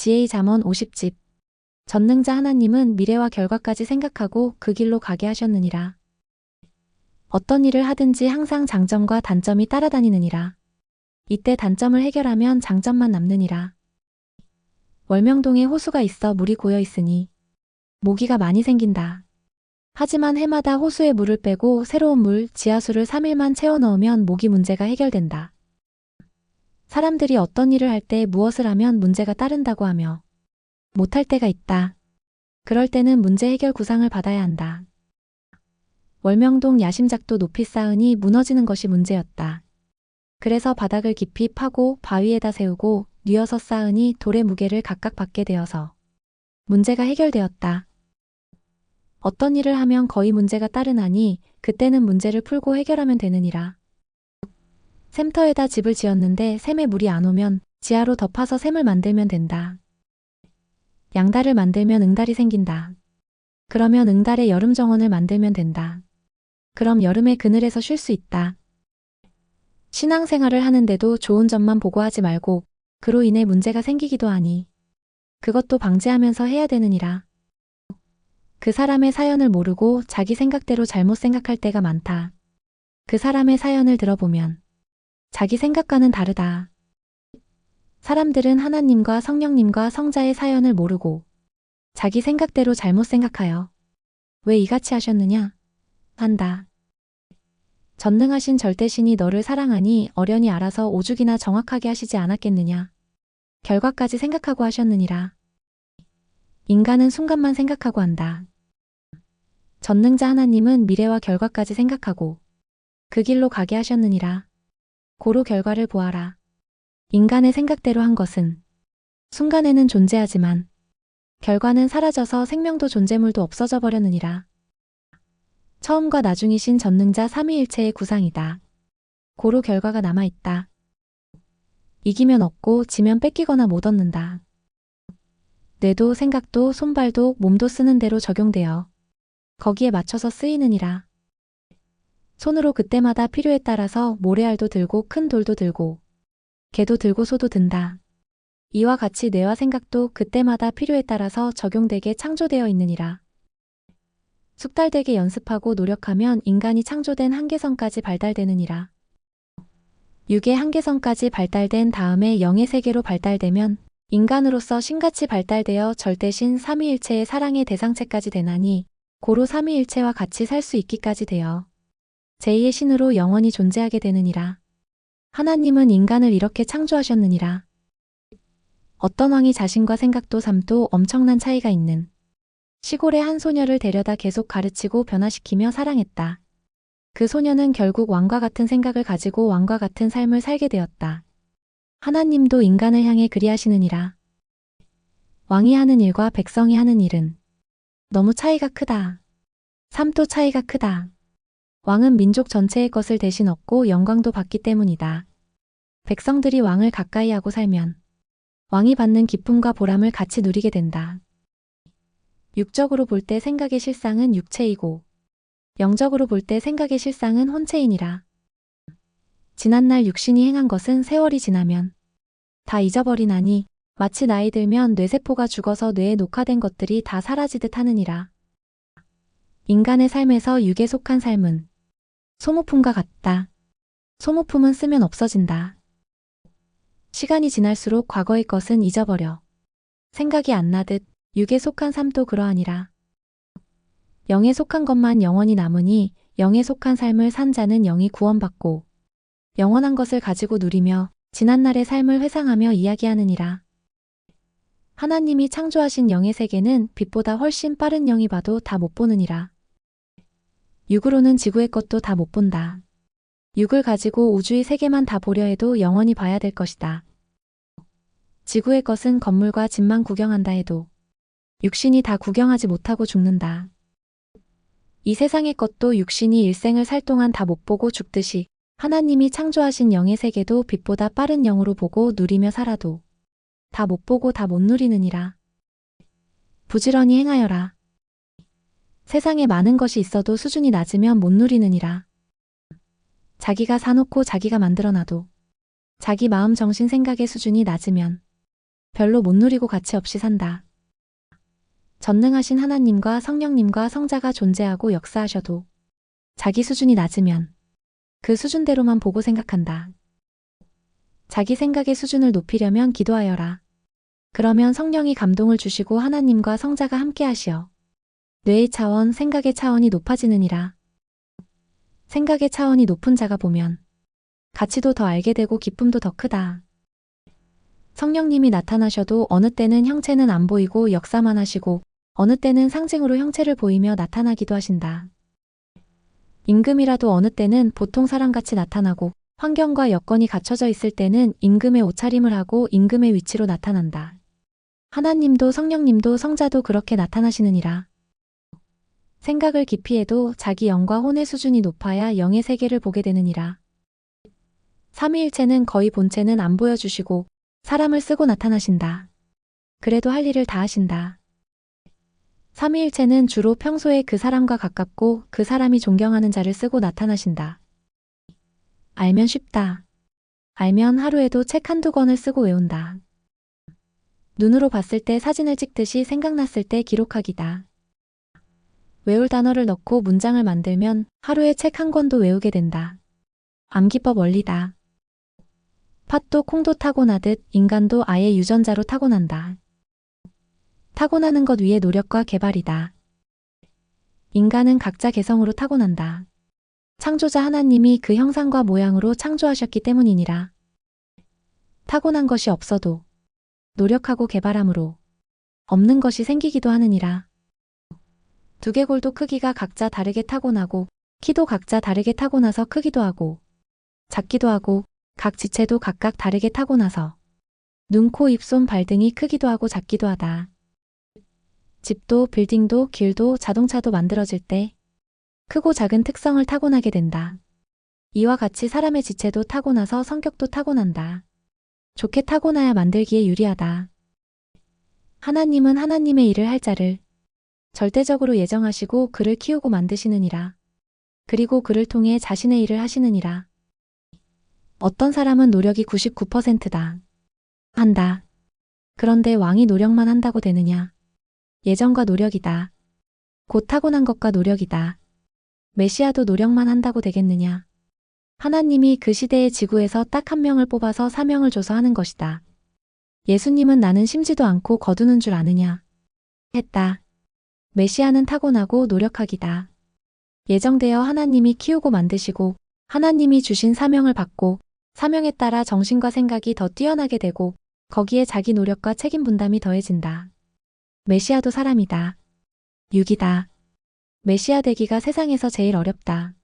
지혜의 잠언 50집. 전능자 하나님은 미래와 결과까지 생각하고 그 길로 가게 하셨느니라. 어떤 일을 하든지 항상 장점과 단점이 따라다니느니라. 이때 단점을 해결하면 장점만 남느니라. 월명동에 호수가 있어 물이 고여 있으니 모기가 많이 생긴다. 하지만 해마다 호수에 물을 빼고 새로운 물, 지하수를 3일만 채워 넣으면 모기 문제가 해결된다. 사람들이 어떤 일을 할 때 무엇을 하면 문제가 따른다고 하며 못할 때가 있다. 그럴 때는 문제 해결 구상을 받아야 한다. 월명동 야심작도 높이 쌓으니 무너지는 것이 문제였다. 그래서 바닥을 깊이 파고 바위에다 세우고 뉘어서 쌓으니 돌의 무게를 각각 받게 되어서 문제가 해결되었다. 어떤 일을 하면 거의 문제가 따르나니 그때는 문제를 풀고 해결하면 되느니라. 샘터에다 집을 지었는데 샘에 물이 안 오면 지하로 덮어서 샘을 만들면 된다. 양달을 만들면 응달이 생긴다. 그러면 응달에 여름 정원을 만들면 된다. 그럼 여름에 그늘에서 쉴 수 있다. 신앙생활을 하는데도 좋은 점만 보고 하지 말고 그로 인해 문제가 생기기도 하니 그것도 방지하면서 해야 되느니라. 그 사람의 사연을 모르고 자기 생각대로 잘못 생각할 때가 많다. 그 사람의 사연을 들어보면 자기 생각과는 다르다. 사람들은 하나님과 성령님과 성자의 사연을 모르고 자기 생각대로 잘못 생각하여 왜 이같이 하셨느냐? 한다. 전능하신 절대신이 너를 사랑하니 어련히 알아서 오죽이나 정확하게 하시지 않았겠느냐? 결과까지 생각하고 하셨느니라. 인간은 순간만 생각하고 한다. 전능자 하나님은 미래와 결과까지 생각하고 그 길로 가게 하셨느니라. 고로 결과를 보아라. 인간의 생각대로 한 것은 순간에는 존재하지만 결과는 사라져서 생명도 존재물도 없어져 버렸느니라. 처음과 나중이신 전능자 삼위일체의 구상이다. 고로 결과가 남아있다. 이기면 얻고 지면 뺏기거나 못 얻는다. 뇌도 생각도 손발도 몸도 쓰는 대로 적용되어 거기에 맞춰서 쓰이느니라. 손으로 그때마다 필요에 따라서 모래알도 들고 큰 돌도 들고 개도 들고 소도 든다. 이와 같이 뇌와 생각도 그때마다 필요에 따라서 적용되게 창조되어 있느니라. 숙달되게 연습하고 노력하면 인간이 창조된 한계선까지 발달되느니라. 육의 한계선까지 발달된 다음에 영의 세계로 발달되면 인간으로서 신같이 발달되어 절대신 삼위일체의 사랑의 대상체까지 되나니 고로 삼위일체와 같이 살 수 있기까지 되어 제2의 신으로 영원히 존재하게 되느니라. 하나님은 인간을 이렇게 창조하셨느니라. 어떤 왕이 자신과 생각도 삶도 엄청난 차이가 있는 시골의 한 소녀를 데려다 계속 가르치고 변화시키며 사랑했다. 그 소녀는 결국 왕과 같은 생각을 가지고 왕과 같은 삶을 살게 되었다. 하나님도 인간을 향해 그리하시느니라. 왕이 하는 일과 백성이 하는 일은 너무 차이가 크다. 삶도 차이가 크다. 왕은 민족 전체의 것을 대신 얻고 영광도 받기 때문이다. 백성들이 왕을 가까이 하고 살면 왕이 받는 기쁨과 보람을 같이 누리게 된다. 육적으로 볼 때 생각의 실상은 육체이고 영적으로 볼 때 생각의 실상은 혼체이니라. 지난날 육신이 행한 것은 세월이 지나면 다 잊어버리나니 마치 나이 들면 뇌세포가 죽어서 뇌에 녹화된 것들이 다 사라지듯 하느니라. 인간의 삶에서 육에 속한 삶은 소모품과 같다. 소모품은 쓰면 없어진다. 시간이 지날수록 과거의 것은 잊어버려 생각이 안 나듯 육에 속한 삶도 그러하니라. 영에 속한 것만 영원히 남으니 영에 속한 삶을 산 자는 영이 구원받고 영원한 것을 가지고 누리며 지난날의 삶을 회상하며 이야기하느니라. 하나님이 창조하신 영의 세계는 빛보다 훨씬 빠른 영이 봐도 다 못 보느니라. 육으로는 지구의 것도 다 못 본다. 육을 가지고 우주의 세계만 다 보려 해도 영원히 봐야 될 것이다. 지구의 것은 건물과 집만 구경한다 해도 육신이 다 구경하지 못하고 죽는다. 이 세상의 것도 육신이 일생을 살 동안 다 못 보고 죽듯이 하나님이 창조하신 영의 세계도 빛보다 빠른 영으로 보고 누리며 살아도 다 못 보고 다 못 누리느니라. 부지런히 행하여라. 세상에 많은 것이 있어도 수준이 낮으면 못 누리느니라. 자기가 사놓고 자기가 만들어놔도 자기 마음 정신 생각의 수준이 낮으면 별로 못 누리고 가치 없이 산다. 전능하신 하나님과 성령님과 성자가 존재하고 역사하셔도 자기 수준이 낮으면 그 수준대로만 보고 생각한다. 자기 생각의 수준을 높이려면 기도하여라. 그러면 성령이 감동을 주시고 하나님과 성자가 함께 하시어 뇌의 차원, 생각의 차원이 높아지느니라. 생각의 차원이 높은 자가 보면 가치도 더 알게 되고 기쁨도 더 크다. 성령님이 나타나셔도 어느 때는 형체는 안 보이고 역사만 하시고 어느 때는 상징으로 형체를 보이며 나타나기도 하신다. 임금이라도 어느 때는 보통 사람같이 나타나고 환경과 여건이 갖춰져 있을 때는 임금의 옷차림을 하고 임금의 위치로 나타난다. 하나님도 성령님도 성자도 그렇게 나타나시느니라. 생각을 깊이 해도 자기 영과 혼의 수준이 높아야 영의 세계를 보게 되느니라. 삼위일체는 거의 본체는 안 보여주시고 사람을 쓰고 나타나신다. 그래도 할 일을 다 하신다. 삼위일체는 주로 평소에 그 사람과 가깝고 그 사람이 존경하는 자를 쓰고 나타나신다. 알면 쉽다. 알면 하루에도 책 한두 권을 쓰고 외운다. 눈으로 봤을 때 사진을 찍듯이 생각났을 때 기록하기다. 외울 단어를 넣고 문장을 만들면 하루에 책 한 권도 외우게 된다. 암기법 원리다. 팥도 콩도 타고나듯 인간도 아예 유전자로 타고난다. 타고나는 것 위에 노력과 개발이다. 인간은 각자 개성으로 타고난다. 창조자 하나님이 그 형상과 모양으로 창조하셨기 때문이니라. 타고난 것이 없어도 노력하고 개발함으로 없는 것이 생기기도 하느니라. 두개골도 크기가 각자 다르게 타고나고 키도 각자 다르게 타고나서 크기도 하고 작기도 하고 각 지체도 각각 다르게 타고나서 눈, 코, 입, 손, 발 등이 크기도 하고 작기도 하다. 집도 빌딩도 길도 자동차도 만들어질 때 크고 작은 특성을 타고나게 된다. 이와 같이 사람의 지체도 타고나서 성격도 타고난다. 좋게 타고나야 만들기에 유리하다. 하나님은 하나님의 일을 할 자를 절대적으로 예정하시고 그를 키우고 만드시느니라. 그리고 그를 통해 자신의 일을 하시느니라. 어떤 사람은 노력이 99%다. 한다. 그런데 왕이 노력만 한다고 되느냐? 예정과 노력이다. 곧 타고난 것과 노력이다. 메시아도 노력만 한다고 되겠느냐? 하나님이 그 시대의 지구에서 딱 한 명을 뽑아서 사명을 줘서 하는 것이다. 예수님은 나는 심지도 않고 거두는 줄 아느냐? 했다. 메시아는 타고나고 노력하기다. 예정되어 하나님이 키우고 만드시고 하나님이 주신 사명을 받고 사명에 따라 정신과 생각이 더 뛰어나게 되고 거기에 자기 노력과 책임 분담이 더해진다. 메시아도 사람이다. 육이다. 메시아 되기가 세상에서 제일 어렵다.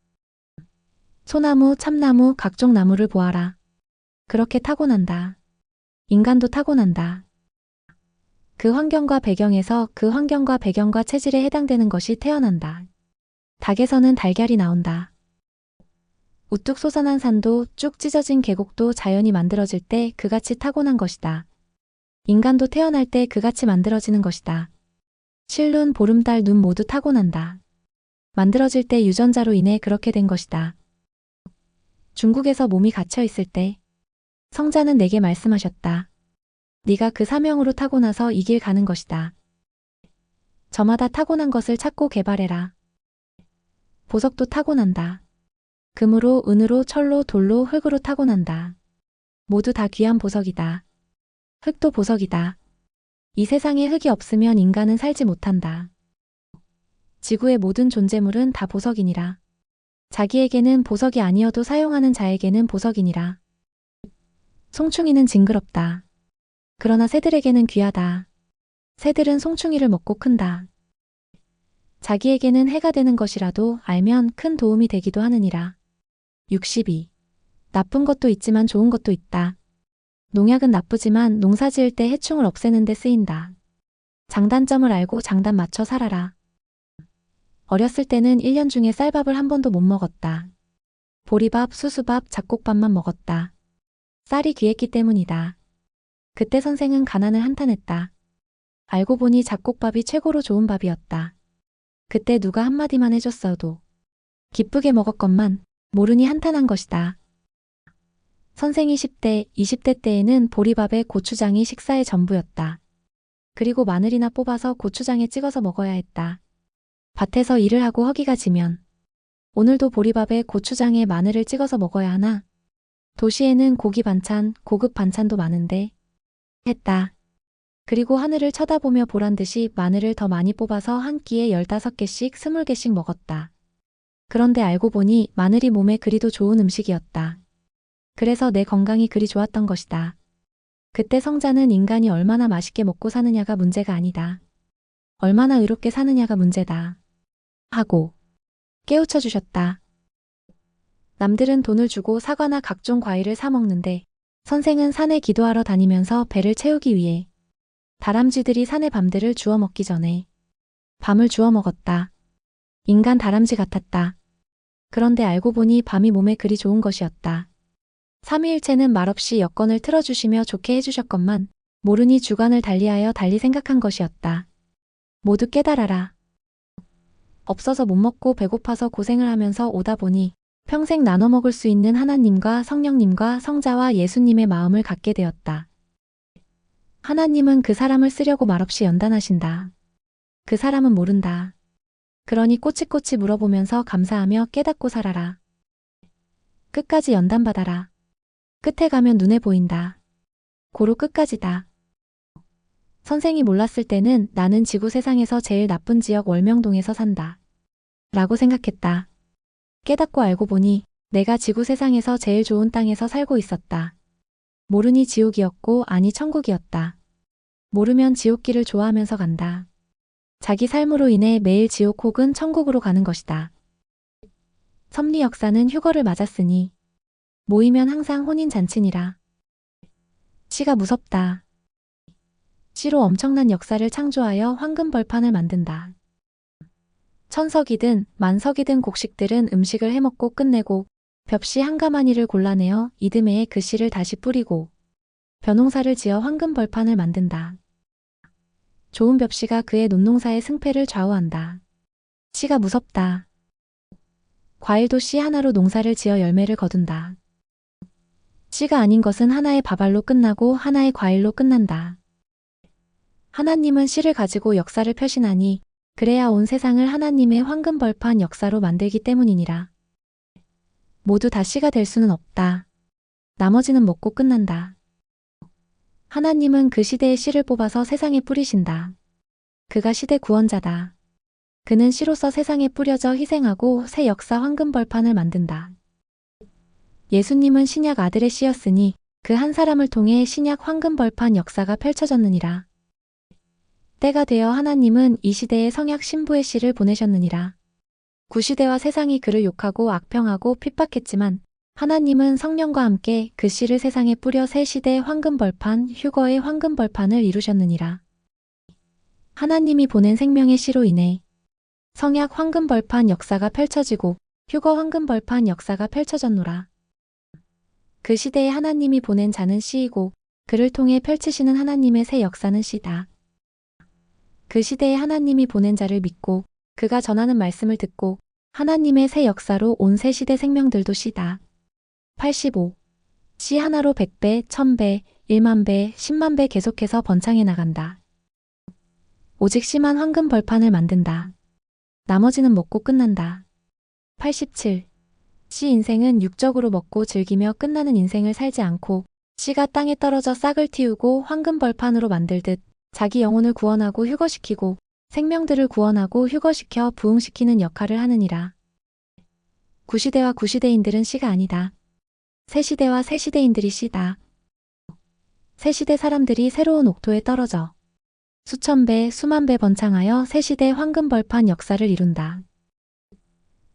소나무, 참나무, 각종 나무를 보아라. 그렇게 타고난다. 인간도 타고난다. 그 환경과 배경에서 그 환경과 배경과 체질에 해당되는 것이 태어난다. 닭에서는 달걀이 나온다. 우뚝 솟아난 산도 쭉 찢어진 계곡도 자연이 만들어질 때 그같이 타고난 것이다. 인간도 태어날 때 그같이 만들어지는 것이다. 실눈, 보름달, 눈 모두 타고난다. 만들어질 때 유전자로 인해 그렇게 된 것이다. 중국에서 몸이 갇혀 있을 때 성자는 내게 말씀하셨다. 네가 그 사명으로 타고나서 이 길 가는 것이다. 저마다 타고난 것을 찾고 개발해라. 보석도 타고난다. 금으로, 은으로, 철로, 돌로, 흙으로 타고난다. 모두 다 귀한 보석이다. 흙도 보석이다. 이 세상에 흙이 없으면 인간은 살지 못한다. 지구의 모든 존재물은 다 보석이니라. 자기에게는 보석이 아니어도 사용하는 자에게는 보석이니라. 송충이는 징그럽다. 그러나 새들에게는 귀하다. 새들은 송충이를 먹고 큰다. 자기에게는 해가 되는 것이라도 알면 큰 도움이 되기도 하느니라. 62. 나쁜 것도 있지만 좋은 것도 있다. 농약은 나쁘지만 농사 지을 때 해충을 없애는 데 쓰인다. 장단점을 알고 장단 맞춰 살아라. 어렸을 때는 1년 중에 쌀밥을 한 번도 못 먹었다. 보리밥, 수수밥, 잡곡밥만 먹었다. 쌀이 귀했기 때문이다. 그때 선생은 가난을 한탄했다. 알고 보니 잡곡밥이 최고로 좋은 밥이었다. 그때 누가 한마디만 해줬어도 기쁘게 먹었건만 모르니 한탄한 것이다. 선생이 10대, 20대 때에는 보리밥에 고추장이 식사의 전부였다. 그리고 마늘이나 뽑아서 고추장에 찍어서 먹어야 했다. 밭에서 일을 하고 허기가 지면 오늘도 보리밥에 고추장에 마늘을 찍어서 먹어야 하나? 도시에는 고기 반찬, 고급 반찬도 많은데 했다. 그리고 하늘을 쳐다보며 보란듯이 마늘을 더 많이 뽑아서 한 끼에 15개씩 20개씩 먹었다. 그런데 알고 보니 마늘이 몸에 그리도 좋은 음식이었다. 그래서 내 건강이 그리 좋았던 것이다. 그때 성자는 인간이 얼마나 맛있게 먹고 사느냐가 문제가 아니다. 얼마나 의롭게 사느냐가 문제다. 하고 깨우쳐 주셨다. 남들은 돈을 주고 사과나 각종 과일을 사 먹는데 선생은 산에 기도하러 다니면서 배를 채우기 위해 다람쥐들이 산의 밤들을 주워 먹기 전에 밤을 주워 먹었다. 인간 다람쥐 같았다. 그런데 알고 보니 밤이 몸에 그리 좋은 것이었다. 삼위일체는 말없이 여건을 틀어주시며 좋게 해주셨건만 모르니 주관을 달리하여 달리 생각한 것이었다. 모두 깨달아라. 없어서 못 먹고 배고파서 고생을 하면서 오다 보니 평생 나눠 먹을 수 있는 하나님과 성령님과 성자와 예수님의 마음을 갖게 되었다. 하나님은 그 사람을 쓰려고 말없이 연단하신다. 그 사람은 모른다. 그러니 꼬치꼬치 물어보면서 감사하며 깨닫고 살아라. 끝까지 연단받아라. 끝에 가면 눈에 보인다. 고로 끝까지다. 선생이 몰랐을 때는 나는 지구 세상에서 제일 나쁜 지역 월명동에서 산다. 라고 생각했다. 깨닫고 알고 보니 내가 지구 세상에서 제일 좋은 땅에서 살고 있었다. 모르니 지옥이었고 아니 천국이었다. 모르면 지옥길을 좋아하면서 간다. 자기 삶으로 인해 매일 지옥 혹은 천국으로 가는 것이다. 섭리 역사는 휴거를 맞았으니 모이면 항상 혼인잔치니라. 시가 무섭다. 시로 엄청난 역사를 창조하여 황금벌판을 만든다. 천석이든 만석이든 곡식들은 음식을 해먹고 끝내고 벽시 한가마니를 골라내어 이듬해에 그 씨를 다시 뿌리고 벼농사를 지어 황금벌판을 만든다. 좋은 벽시가 그의 논농사의 승패를 좌우한다. 씨가 무섭다. 과일도 씨 하나로 농사를 지어 열매를 거둔다. 씨가 아닌 것은 하나의 밥알로 끝나고 하나의 과일로 끝난다. 하나님은 씨를 가지고 역사를 펴시나니 그래야 온 세상을 하나님의 황금벌판 역사로 만들기 때문이니라. 모두 다 씨가 될 수는 없다. 나머지는 먹고 끝난다. 하나님은 그 시대의 씨를 뽑아서 세상에 뿌리신다. 그가 시대 구원자다. 그는 씨로서 세상에 뿌려져 희생하고 새 역사 황금벌판을 만든다. 예수님은 신약 아들의 씨였으니 그 한 사람을 통해 신약 황금벌판 역사가 펼쳐졌느니라. 때가 되어 하나님은 이 시대에 성약 신부의 씨를 보내셨느니라. 구시대와 세상이 그를 욕하고 악평하고 핍박했지만 하나님은 성령과 함께 그 씨를 세상에 뿌려 새 시대의 황금벌판, 휴거의 황금벌판을 이루셨느니라. 하나님이 보낸 생명의 씨로 인해 성약 황금벌판 역사가 펼쳐지고 휴거 황금벌판 역사가 펼쳐졌노라. 그 시대에 하나님이 보낸 자는 씨이고 그를 통해 펼치시는 하나님의 새 역사는 씨다. 그 시대에 하나님이 보낸 자를 믿고 그가 전하는 말씀을 듣고 하나님의 새 역사로 온 새 시대 생명들도 씨다. 85. 씨 하나로 100배, 1000배, 1만배, 10만배 계속해서 번창해 나간다. 오직 씨만 황금벌판을 만든다. 나머지는 먹고 끝난다. 87. 씨 인생은 육적으로 먹고 즐기며 끝나는 인생을 살지 않고 씨가 땅에 떨어져 싹을 틔우고 황금벌판으로 만들듯 자기 영혼을 구원하고 휴거시키고 생명들을 구원하고 휴거시켜 부흥시키는 역할을 하느니라. 구시대와 구시대인들은 씨가 아니다. 새시대와 새시대인들이 씨다. 새시대 사람들이 새로운 옥토에 떨어져 수천 배, 수만 배 번창하여 새시대 황금벌판 역사를 이룬다.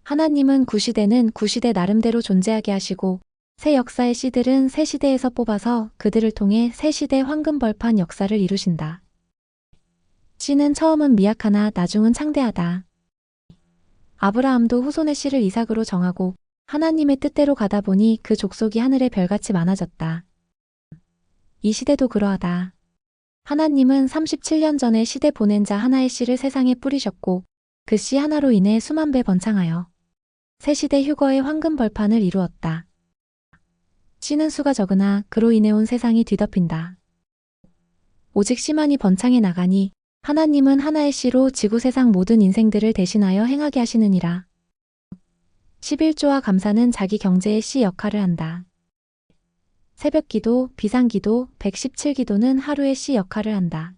하나님은 구시대는 구시대 나름대로 존재하게 하시고 새 역사의 씨들은 새 시대에서 뽑아서 그들을 통해 새 시대 황금벌판 역사를 이루신다. 씨는 처음은 미약하나 나중은 창대하다. 아브라함도 후손의 씨를 이삭으로 정하고 하나님의 뜻대로 가다 보니 그 족속이 하늘의 별같이 많아졌다. 이 시대도 그러하다. 하나님은 37년 전에 시대 보낸 자 하나의 씨를 세상에 뿌리셨고 그 씨 하나로 인해 수만 배 번창하여 새 시대 휴거의 황금벌판을 이루었다. 씨는 수가 적으나 그로 인해 온 세상이 뒤덮인다. 오직 씨만이 번창해 나가니 하나님은 하나의 씨로 지구 세상 모든 인생들을 대신하여 행하게 하시느니라. 11조와 감사는 자기 경제의 씨 역할을 한다. 새벽기도, 비상기도, 117기도는 하루의 씨 역할을 한다.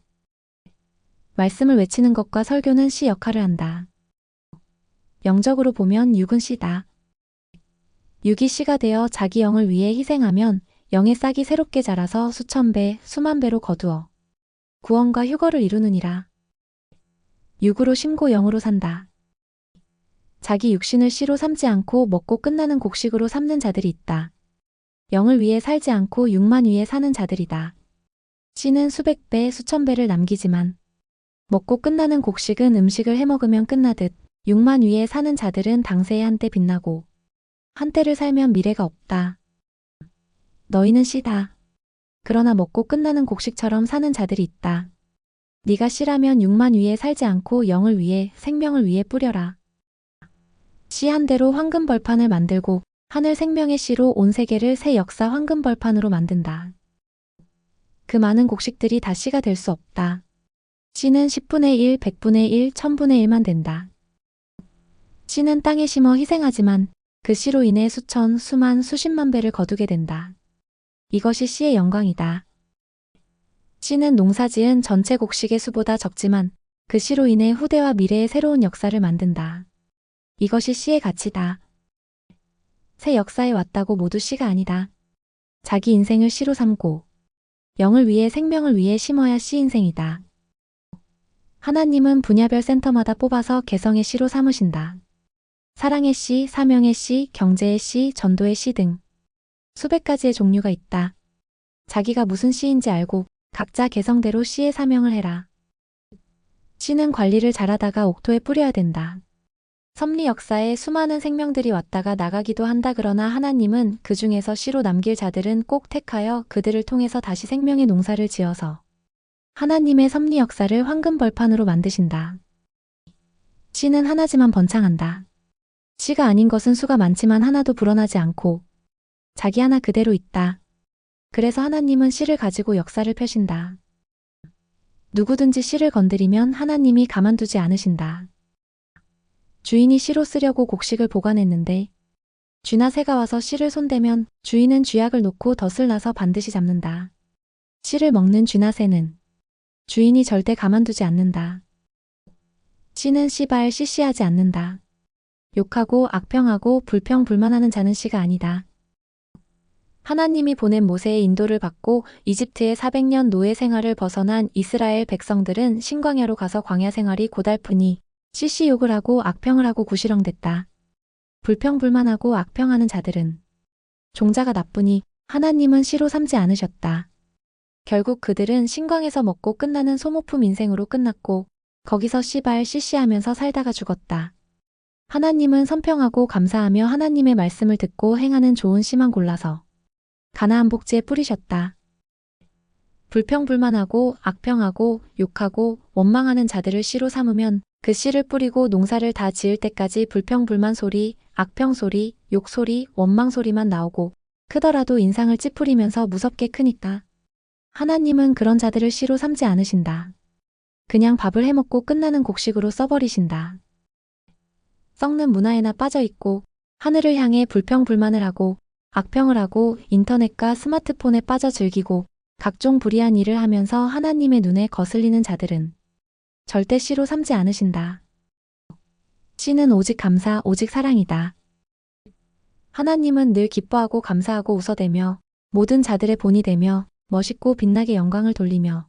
말씀을 외치는 것과 설교는 씨 역할을 한다. 영적으로 보면 육은 씨다. 육이 씨가 되어 자기 영을 위해 희생하면 영의 싹이 새롭게 자라서 수천 배, 수만 배로 거두어 구원과 휴거를 이루느니라. 육으로 심고 영으로 산다. 자기 육신을 씨로 삼지 않고 먹고 끝나는 곡식으로 삼는 자들이 있다. 영을 위해 살지 않고 육만 위해 사는 자들이다. 씨는 수백 배, 수천 배를 남기지만 먹고 끝나는 곡식은 음식을 해먹으면 끝나듯 육만 위에 사는 자들은 당세에 한때 빛나고 한때를 살면 미래가 없다. 너희는 씨다. 그러나 먹고 끝나는 곡식처럼 사는 자들이 있다. 네가 씨라면 육만 위에 살지 않고 영을 위해 생명을 위해 뿌려라. 씨 한 대로 황금 벌판을 만들고 하늘 생명의 씨로 온 세계를 새 역사 황금 벌판으로 만든다. 그 많은 곡식들이 다 씨가 될 수 없다. 씨는 10분의 1, 100분의 1, 1000분의 1만 된다. 씨는 땅에 심어 희생하지만 그 씨로 인해 수천, 수만, 수십만 배를 거두게 된다. 이것이 씨의 영광이다. 씨는 농사지은 전체 곡식의 수보다 적지만 그 씨로 인해 후대와 미래의 새로운 역사를 만든다. 이것이 씨의 가치다. 새 역사에 왔다고 모두 씨가 아니다. 자기 인생을 씨로 삼고 영을 위해 생명을 위해 심어야 씨 인생이다. 하나님은 분야별 센터마다 뽑아서 개성의 씨로 삼으신다. 사랑의 씨, 사명의 씨, 경제의 씨, 전도의 씨 등 수백 가지의 종류가 있다. 자기가 무슨 씨인지 알고 각자 개성대로 씨의 사명을 해라. 씨는 관리를 잘하다가 옥토에 뿌려야 된다. 섭리 역사에 수많은 생명들이 왔다가 나가기도 한다. 그러나 하나님은 그 중에서 씨로 남길 자들은 꼭 택하여 그들을 통해서 다시 생명의 농사를 지어서 하나님의 섭리 역사를 황금 벌판으로 만드신다. 씨는 하나지만 번창한다. 씨가 아닌 것은 수가 많지만 하나도 불어나지 않고 자기 하나 그대로 있다. 그래서 하나님은 씨를 가지고 역사를 펴신다. 누구든지 씨를 건드리면 하나님이 가만두지 않으신다. 주인이 씨로 쓰려고 곡식을 보관했는데 쥐나 새가 와서 씨를 손대면 주인은 쥐약을 놓고 덫을 놔서 반드시 잡는다. 씨를 먹는 쥐나 새는 주인이 절대 가만두지 않는다. 씨는 씨발 씨씨하지 않는다. 욕하고 악평하고 불평불만하는 자는 씨가 아니다. 하나님이 보낸 모세의 인도를 받고 이집트의 400년 노예 생활을 벗어난 이스라엘 백성들은 신광야로 가서 광야 생활이 고달프니 씨씨 욕을 하고 악평을 하고 구시렁댔다. 불평불만하고 악평하는 자들은 종자가 나쁘니 하나님은 씨로 삼지 않으셨다. 결국 그들은 신광에서 먹고 끝나는 소모품 인생으로 끝났고 거기서 씨발 씨씨하면서 살다가 죽었다. 하나님은 선평하고 감사하며 하나님의 말씀을 듣고 행하는 좋은 씨만 골라서 가나안 복지에 뿌리셨다. 불평불만하고 악평하고 욕하고 원망하는 자들을 씨로 삼으면 그 씨를 뿌리고 농사를 다 지을 때까지 불평불만 소리, 악평 소리, 욕 소리, 원망 소리만 나오고 크더라도 인상을 찌푸리면서 무섭게 크니까. 하나님은 그런 자들을 씨로 삼지 않으신다. 그냥 밥을 해먹고 끝나는 곡식으로 써버리신다. 썩는 문화에나 빠져있고 하늘을 향해 불평불만을 하고 악평을 하고 인터넷과 스마트폰에 빠져 즐기고 각종 불의한 일을 하면서 하나님의 눈에 거슬리는 자들은 절대 씨로 삼지 않으신다. 씨는 오직 감사, 오직 사랑이다. 하나님은 늘 기뻐하고 감사하고 웃어대며 모든 자들의 본이 되며 멋있고 빛나게 영광을 돌리며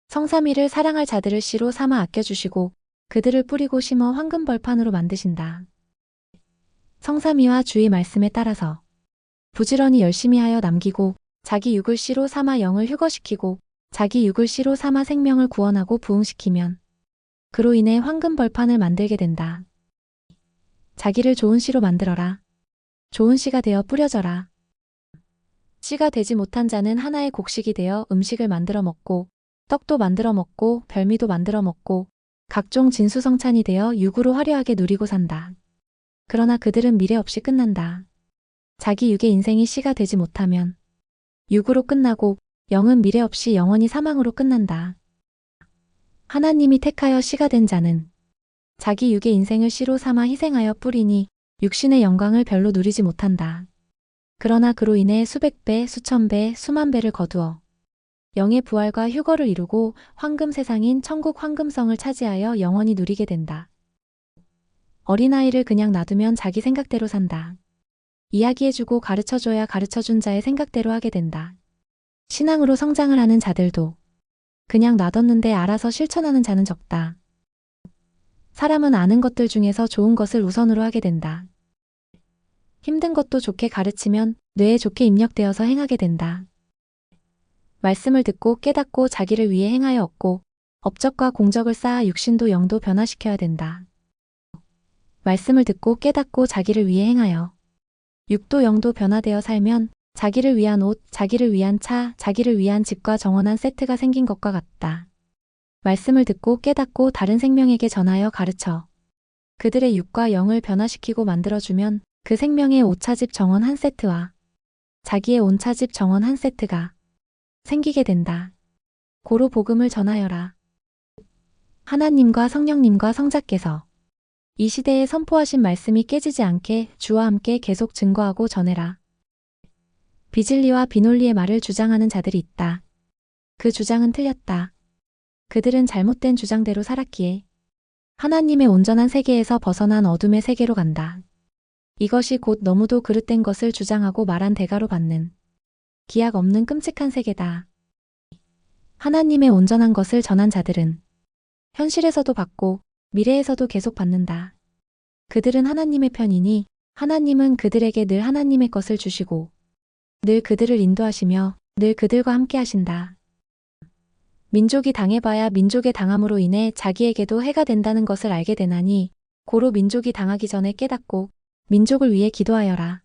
성삼위를 사랑할 자들을 씨로 삼아 아껴주시고 그들을 뿌리고 심어 황금 벌판으로 만드신다. 성삼위와 주의 말씀에 따라서 부지런히 열심히 하여 남기고 자기 육을 씨로 삼아 영을 휴거시키고 자기 육을 씨로 삼아 생명을 구원하고 부흥시키면 그로 인해 황금 벌판을 만들게 된다. 자기를 좋은 씨로 만들어라. 좋은 씨가 되어 뿌려져라. 씨가 되지 못한 자는 하나의 곡식이 되어 음식을 만들어 먹고 떡도 만들어 먹고 별미도 만들어 먹고 각종 진수성찬이 되어 육으로 화려하게 누리고 산다. 그러나 그들은 미래 없이 끝난다. 자기 육의 인생이 씨가 되지 못하면 육으로 끝나고 영은 미래 없이 영원히 사망으로 끝난다. 하나님이 택하여 씨가 된 자는 자기 육의 인생을 씨로 삼아 희생하여 뿌리니 육신의 영광을 별로 누리지 못한다. 그러나 그로 인해 수백 배, 수천 배, 수만 배를 거두어 영의 부활과 휴거를 이루고 황금 세상인 천국 황금성을 차지하여 영원히 누리게 된다. 어린아이를 그냥 놔두면 자기 생각대로 산다. 이야기해주고 가르쳐줘야 가르쳐준 자의 생각대로 하게 된다. 신앙으로 성장을 하는 자들도 그냥 놔뒀는데 알아서 실천하는 자는 적다. 사람은 아는 것들 중에서 좋은 것을 우선으로 하게 된다. 힘든 것도 좋게 가르치면 뇌에 좋게 입력되어서 행하게 된다. 말씀을 듣고 깨닫고 자기를 위해 행하여 얻고 업적과 공적을 쌓아 육신도 영도 변화시켜야 된다. 말씀을 듣고 깨닫고 자기를 위해 행하여 육도 영도 변화되어 살면 자기를 위한 옷, 자기를 위한 차, 자기를 위한 집과 정원한 세트가 생긴 것과 같다. 말씀을 듣고 깨닫고 다른 생명에게 전하여 가르쳐 그들의 육과 영을 변화시키고 만들어주면 그 생명의 오차집 정원 한 세트와 자기의 온차집 정원 한 세트가 생기게 된다. 고로 복음을 전하여라. 하나님과 성령님과 성자께서 이 시대에 선포하신 말씀이 깨지지 않게 주와 함께 계속 증거하고 전해라. 비진리와 비논리의 말을 주장하는 자들이 있다. 그 주장은 틀렸다. 그들은 잘못된 주장대로 살았기에 하나님의 온전한 세계에서 벗어난 어둠의 세계로 간다. 이것이 곧 너무도 그릇된 것을 주장하고 말한 대가로 받는 기약 없는 끔찍한 세계다. 하나님의 온전한 것을 전한 자들은 현실에서도 받고 미래에서도 계속 받는다. 그들은 하나님의 편이니 하나님은 그들에게 늘 하나님의 것을 주시고 늘 그들을 인도하시며 늘 그들과 함께 하신다. 민족이 당해봐야 민족의 당함으로 인해 자기에게도 해가 된다는 것을 알게 되나니 고로 민족이 당하기 전에 깨닫고 민족을 위해 기도하여라.